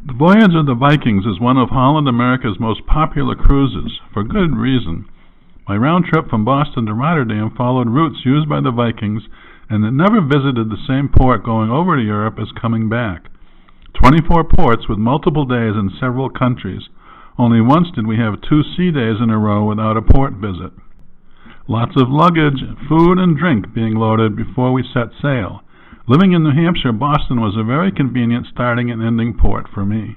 The Voyage of the Vikings is one of Holland America's most popular cruises, for good reason. My round trip from Boston to Rotterdam followed routes used by the Vikings, and it never visited the same port going over to Europe as coming back. 24 ports with multiple days in several countries. Only once did we have 2 sea days in a row without a port visit. Lots of luggage, food, and drink being loaded before we set sail. Living in New Hampshire, Boston was a very convenient starting and ending port for me.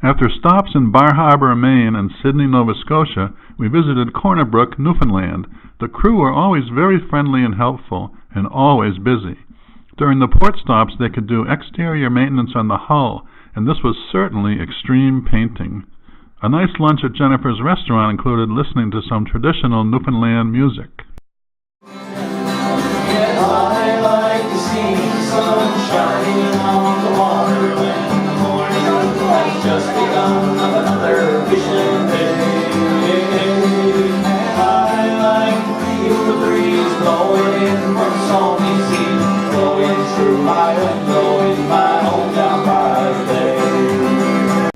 After stops in Bar Harbor, Maine, and Sydney, Nova Scotia, we visited Corner Brook, Newfoundland. The crew were always very friendly and helpful, and always busy. During the port stops, they could do exterior maintenance on the hull, and this was certainly extreme painting. A nice lunch at Jennifer's restaurant included listening to some traditional Newfoundland music. I like to see the sun shining on the water when the morning has just begun of another fishing day. I like to feel the breeze blowing in from Salty Sea, blowing through my window in my hometown by the bay.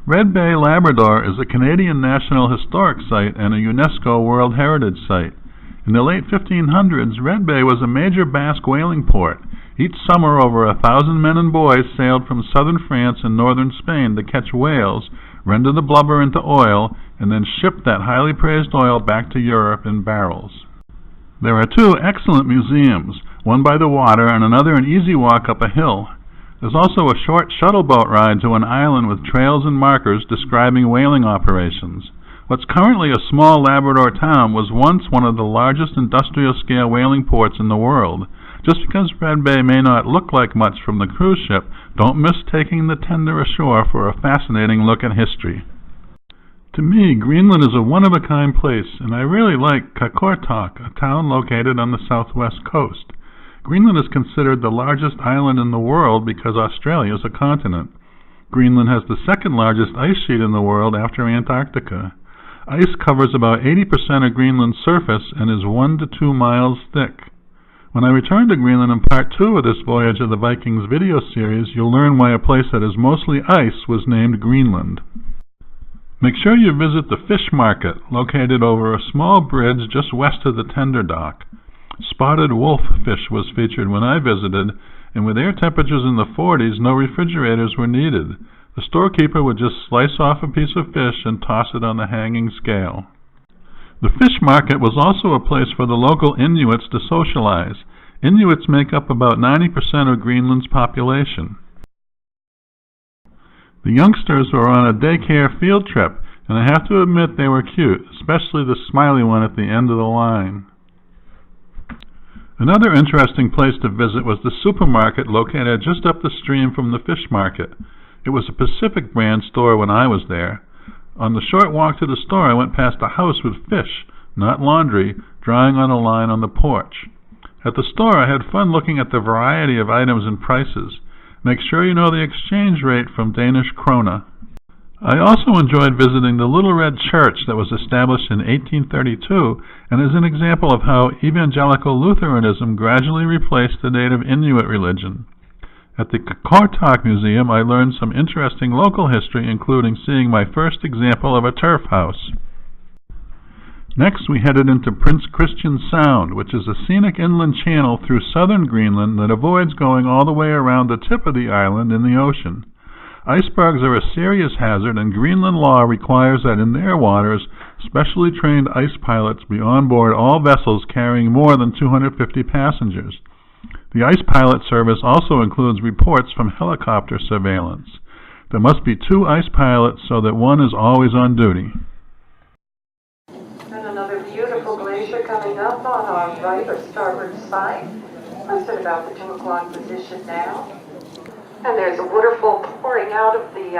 Red Bay, Labrador is a Canadian National Historic Site and a UNESCO World Heritage Site. In the late 1500s, Red Bay was a major Basque whaling port. Each summer, over 1,000 men and boys sailed from southern France and northern Spain to catch whales, render the blubber into oil, and then ship that highly praised oil back to Europe in barrels. There are 2 excellent museums, one by the water and another an easy walk up a hill. There's also a short shuttle boat ride to an island with trails and markers describing whaling operations. What's currently a small Labrador town was once one of the largest industrial-scale whaling ports in the world. Just because Red Bay may not look like much from the cruise ship, don't miss taking the tender ashore for a fascinating look at history. To me, Greenland is a one-of-a-kind place, and I really like Qaqortoq, a town located on the southwest coast. Greenland is considered the largest island in the world because Australia is a continent. Greenland has the second largest ice sheet in the world after Antarctica. Ice covers about 80% of Greenland's surface and is 1 to 2 miles thick. When I return to Greenland in part 2 of this Voyage of the Vikings video series, you'll learn why a place that is mostly ice was named Greenland. Make sure you visit the fish market, located over a small bridge just west of the tender dock. Spotted wolf fish was featured when I visited, and with air temperatures in the 40s, no refrigerators were needed. The storekeeper would just slice off a piece of fish and toss it on the hanging scale. The fish market was also a place for the local Inuits to socialize. Inuits make up about 90% of Greenland's population. The youngsters were on a daycare field trip, and I have to admit they were cute, especially the smiley one at the end of the line. Another interesting place to visit was the supermarket located just up the stream from the fish market. It was a Pacific brand store when I was there. On the short walk to the store, I went past a house with fish, not laundry, drying on a line on the porch. At the store, I had fun looking at the variety of items and prices. Make sure you know the exchange rate from Danish krone. I also enjoyed visiting the Little Red Church that was established in 1832 and is an example of how evangelical Lutheranism gradually replaced the native Inuit religion. At the Qaqortoq Museum, I learned some interesting local history, including seeing my first example of a turf house. Next, we headed into Prince Christian Sound, which is a scenic inland channel through southern Greenland that avoids going all the way around the tip of the island in the ocean. Icebergs are a serious hazard, and Greenland law requires that in their waters, specially trained ice pilots be on board all vessels carrying more than 250 passengers. The Ice Pilot Service also includes reports from helicopter surveillance. There must be 2 ice pilots so that one is always on duty. And another beautiful glacier coming up on our right or starboard side. That's at about the 2 o'clock position now. And there's a waterfall pouring out of the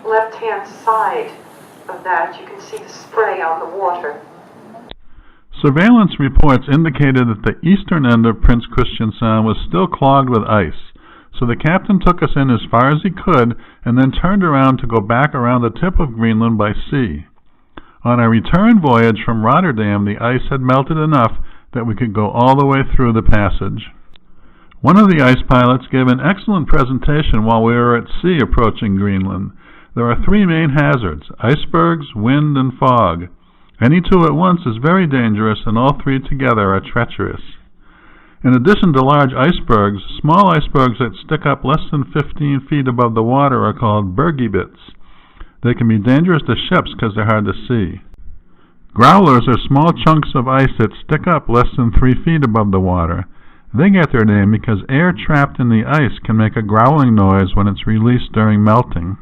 left-hand side of that. You can see the spray on the water. Surveillance reports indicated that the eastern end of Prince Christian Sound was still clogged with ice, so the captain took us in as far as he could and then turned around to go back around the tip of Greenland by sea. On our return voyage from Rotterdam, the ice had melted enough that we could go all the way through the passage. One of the ice pilots gave an excellent presentation while we were at sea approaching Greenland. There are three main hazards: icebergs, wind, and fog. Any two at once is very dangerous, and all three together are treacherous. In addition to large icebergs, small icebergs that stick up less than 15 feet above the water are called bergibits. They can be dangerous to ships because they're hard to see. Growlers are small chunks of ice that stick up less than 3 feet above the water. They get their name because air trapped in the ice can make a growling noise when it's released during melting.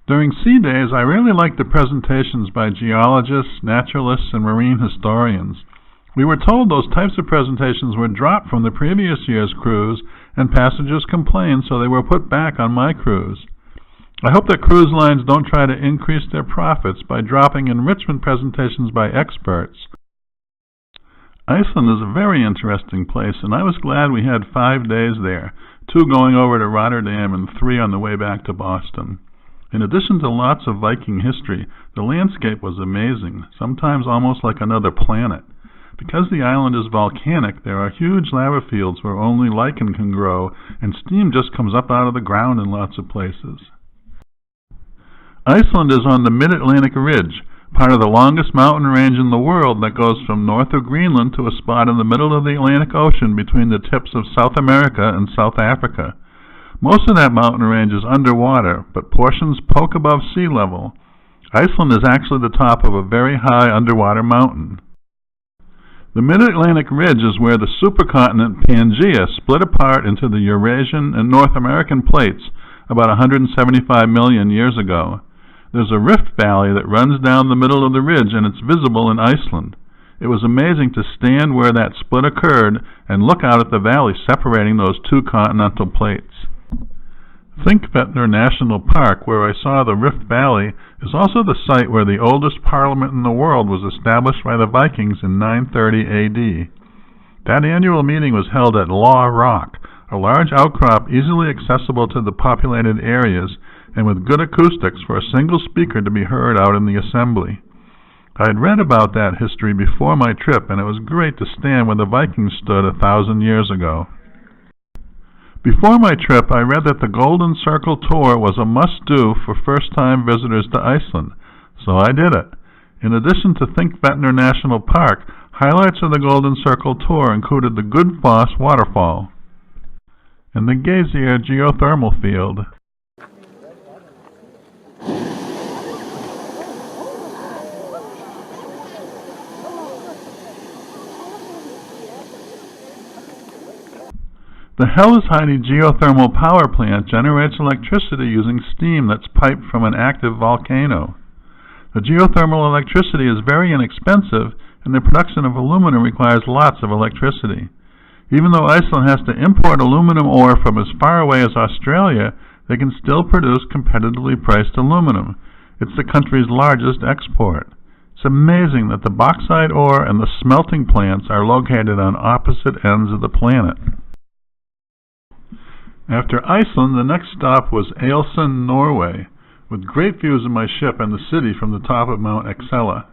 During sea days, I really liked the presentations by geologists, naturalists, and marine historians. We were told those types of presentations were dropped from the previous year's cruise, and passengers complained, so they were put back on my cruise. I hope that cruise lines don't try to increase their profits by dropping enrichment presentations by experts. Iceland is a very interesting place, and I was glad we had 5 days there, 2 going over to Rotterdam and 3 on the way back to Boston. In addition to lots of Viking history, the landscape was amazing, sometimes almost like another planet. Because the island is volcanic, there are huge lava fields where only lichen can grow, and steam just comes up out of the ground in lots of places. Iceland is on the Mid-Atlantic Ridge, part of the longest mountain range in the world that goes from north of Greenland to a spot in the middle of the Atlantic Ocean between the tips of South America and South Africa. Most of that mountain range is underwater, but portions poke above sea level. Iceland is actually the top of a very high underwater mountain. The Mid-Atlantic Ridge is where the supercontinent Pangaea split apart into the Eurasian and North American plates about 175 million years ago. There's a rift valley that runs down the middle of the ridge, and it's visible in Iceland. It was amazing to stand where that split occurred and look out at the valley separating those two continental plates. Thingvellir National Park, where I saw the Rift Valley, is also the site where the oldest parliament in the world was established by the Vikings in 930 AD. That annual meeting was held at Law Rock, a large outcrop easily accessible to the populated areas and with good acoustics for a single speaker to be heard out in the assembly. I had read about that history before my trip, and it was great to stand where the Vikings stood 1,000 years ago. Before my trip, I read that the Golden Circle Tour was a must-do for first-time visitors to Iceland, so I did it. In addition to Thingvellir National Park, highlights of the Golden Circle Tour included the Gullfoss waterfall and the Geysir geothermal field. The Hellisheidi geothermal power plant generates electricity using steam that's piped from an active volcano. The geothermal electricity is very inexpensive, and the production of aluminum requires lots of electricity. Even though Iceland has to import aluminum ore from as far away as Australia, they can still produce competitively priced aluminum. It's the country's largest export. It's amazing that the bauxite ore and the smelting plants are located on opposite ends of the planet. After Iceland, the next stop was Ailsa, Norway, with great views of my ship and the city from the top of Mount Excella.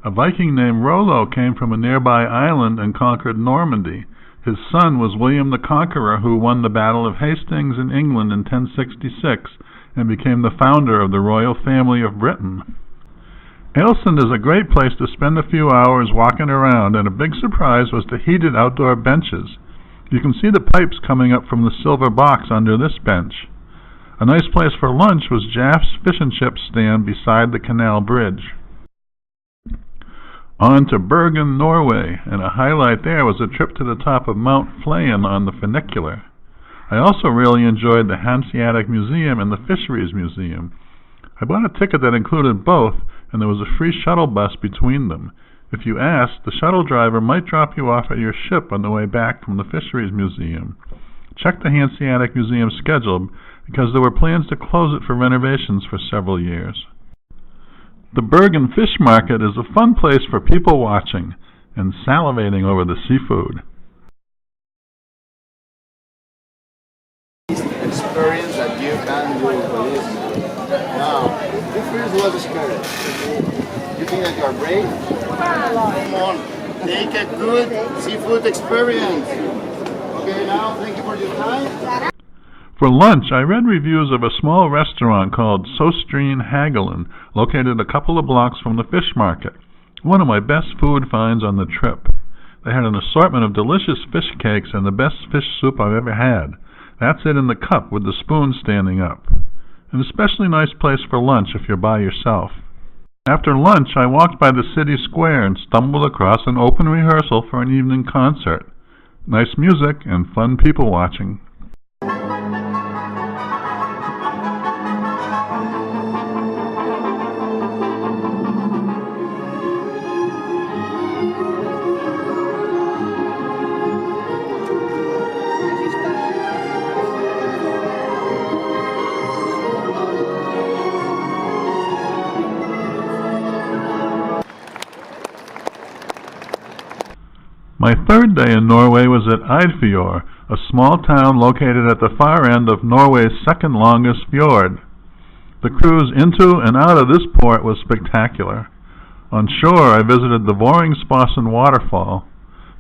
A Viking named Rollo came from a nearby island and conquered Normandy. His son was William the Conqueror, who won the Battle of Hastings in England in 1066 and became the founder of the royal family of Britain. Ailsa is a great place to spend a few hours walking around, and a big surprise was the heated outdoor benches. You can see the pipes coming up from the silver box under this bench. A nice place for lunch was Jaff's Fish and Chips stand beside the canal bridge. On to Bergen, Norway, and a highlight there was a trip to the top of Mount Fløyen on the funicular. I also really enjoyed the Hanseatic Museum and the Fisheries Museum. I bought a ticket that included both, and there was a free shuttle bus between them. If you asked, the shuttle driver might drop you off at your ship on the way back from the Fisheries Museum. Check the Hanseatic Museum schedule, because there were plans to close it for renovations for several years. The Bergen Fish Market is a fun place for people watching and salivating over the seafood. Experience that you can do, believe me. Now, the first was scary. You think that you are brave? Come on, take a good seafood experience. Okay, now, thank you for your time. For lunch, I read reviews of a small restaurant called Sostrine Hagelin, located a couple of blocks from the fish market. One of my best food finds on the trip. They had an assortment of delicious fish cakes and the best fish soup I've ever had. That's it in the cup with the spoon standing up. An especially nice place for lunch if you're by yourself. After lunch, I walked by the city square and stumbled across an open rehearsal for an evening concert. Nice music and fun people watching. My third day in Norway was at Eidfjord, a small town located at the far end of Norway's second longest fjord. The cruise into and out of this port was spectacular. On shore, I visited the Voringsfossen waterfall.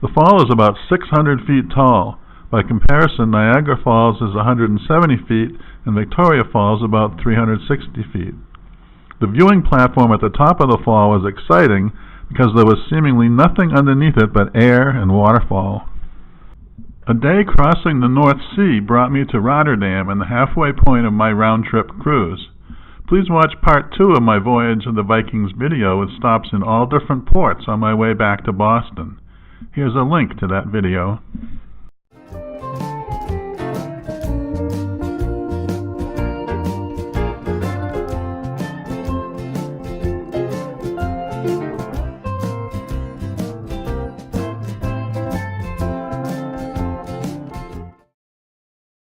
The fall is about 600 feet tall. By comparison, Niagara Falls is 170 feet and Victoria Falls about 360 feet. The viewing platform at the top of the fall was exciting because there was seemingly nothing underneath it but air and waterfall. A day crossing the North Sea brought me to Rotterdam and the halfway point of my round-trip cruise. Please watch part 2 of my Voyage of the Vikings video with stops in all different ports on my way back to Boston. Here's a link to that video.